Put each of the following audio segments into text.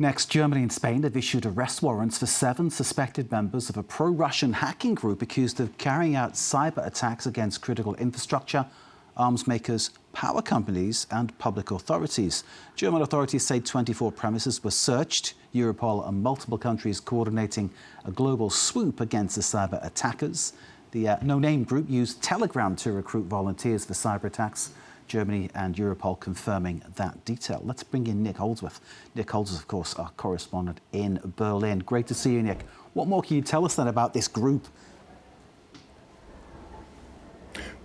Next, Germany and Spain have issued arrest warrants for 7 suspected members of a pro-Russian hacking group accused of carrying out cyber attacks against critical infrastructure, arms makers, power companies and public authorities. German authorities say 24 premises were searched. Europol and multiple countries coordinating a global swoop against the cyber attackers. The no-name group used Telegram to recruit volunteers for cyber attacks. Germany and Europol confirming that detail. Let's bring in Nick Holdsworth. Nick Holdsworth, of course, our correspondent in Berlin. Great to see you, Nick. What more can you tell us then about this group?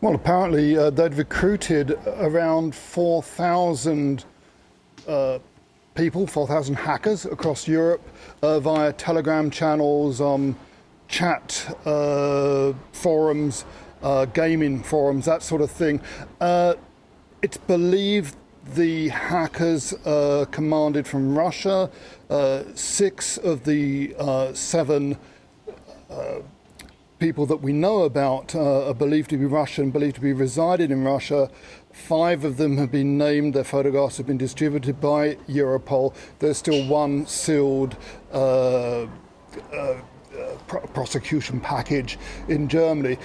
Well, apparently they'd recruited around 4,000 people, 4,000 hackers across Europe via Telegram channels, chat forums, gaming forums, that sort of thing. It's believed the hackers commanded from Russia. 6 of the 7 people that we know about are believed to be Russian, believed to be residing in Russia. 5 of them have been named. Their photographs have been distributed by Europol. There's still one sealed prosecution package in Germany.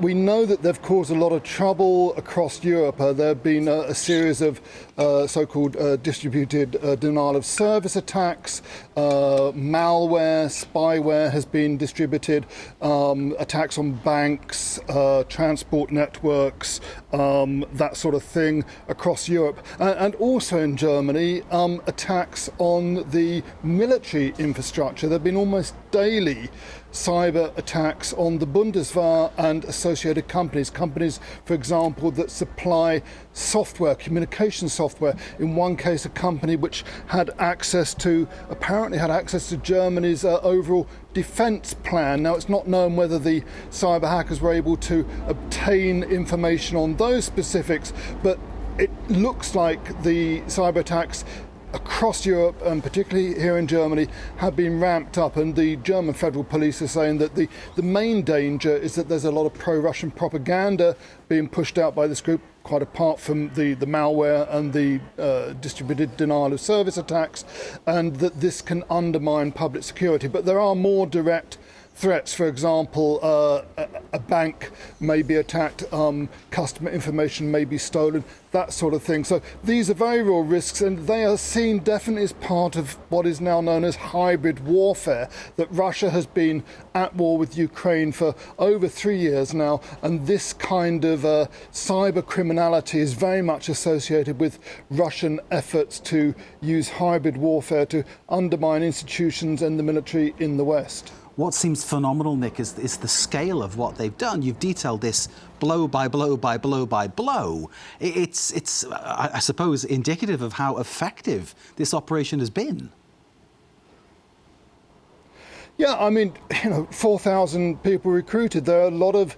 We know that they've caused a lot of trouble across Europe. There have been a series of so-called distributed denial of service attacks, malware, spyware has been distributed, attacks on banks, transport networks, that sort of thing across Europe. And also in Germany, attacks on the military infrastructure. There have been almost daily cyber attacks on the Bundeswehr and associated companies. Companies, for example, that supply software, communication software. In one case, a company which apparently had access to Germany's overall defence plan. Now, it's not known whether the cyber hackers were able to obtain information on those specifics, but it looks like the cyber attacks across Europe, and particularly here in Germany, have been ramped up, and the German federal police are saying that the main danger is that there's a lot of pro-Russian propaganda being pushed out by this group, quite apart from the malware and the distributed denial of service attacks, and that this can undermine public security. But there are more direct threats. For example, a bank may be attacked, customer information may be stolen, that sort of thing. So these are very real risks, and they are seen definitely as part of what is now known as hybrid warfare, that Russia has been at war with Ukraine for over 3 years now, and this kind of cyber criminality is very much associated with Russian efforts to use hybrid warfare to undermine institutions and the military in the West. What seems phenomenal, Nick, is the scale of what they've done. You've detailed this blow by blow by blow by blow. It's I suppose, indicative of how effective this operation has been. Yeah, I mean, 4,000 people recruited. There are a lot of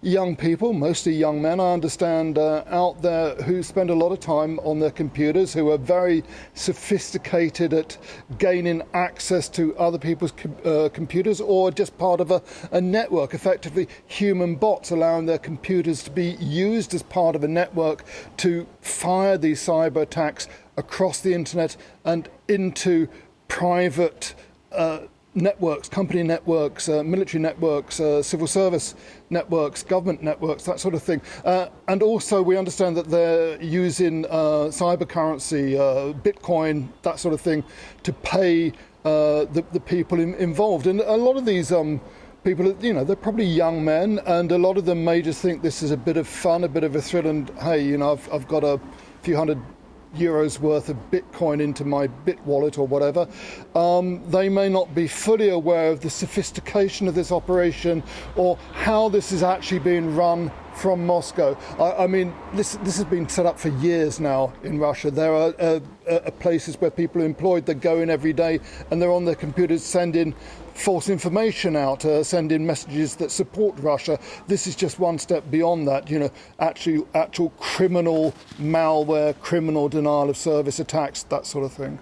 young people, mostly young men, I understand, out there who spend a lot of time on their computers, who are very sophisticated at gaining access to other people's computers, or just part of a network, effectively human bots allowing their computers to be used as part of a network to fire these cyber attacks across the internet and into private networks, company networks, military networks, civil service networks, government networks, that sort of thing. And also we understand that they're using cyber currency, Bitcoin, that sort of thing, to pay the people involved. And a lot of these people, they're probably young men, and a lot of them may just think this is a bit of fun, a bit of a thrill, and hey, I've got a few €100 worth of Bitcoin into my Bit wallet or whatever. They may not be fully aware of the sophistication of this operation or how this is actually being run from Moscow. I mean, this has been set up for years now in Russia. There are places where people are employed that go in every day and they're on their computers sending false information out, sending messages that support Russia. This is just one step beyond that, actual criminal malware, criminal denial of service attacks, that sort of thing.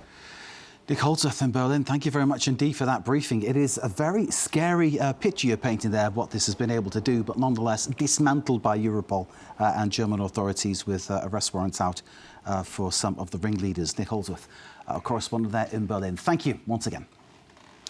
Nick Holdsworth in Berlin, thank you very much indeed for that briefing. It is a very scary picture you're painting there of what this has been able to do, but nonetheless dismantled by Europol and German authorities with arrest warrants out for some of the ringleaders. Nick Holdsworth our correspondent there in Berlin. Thank you once again.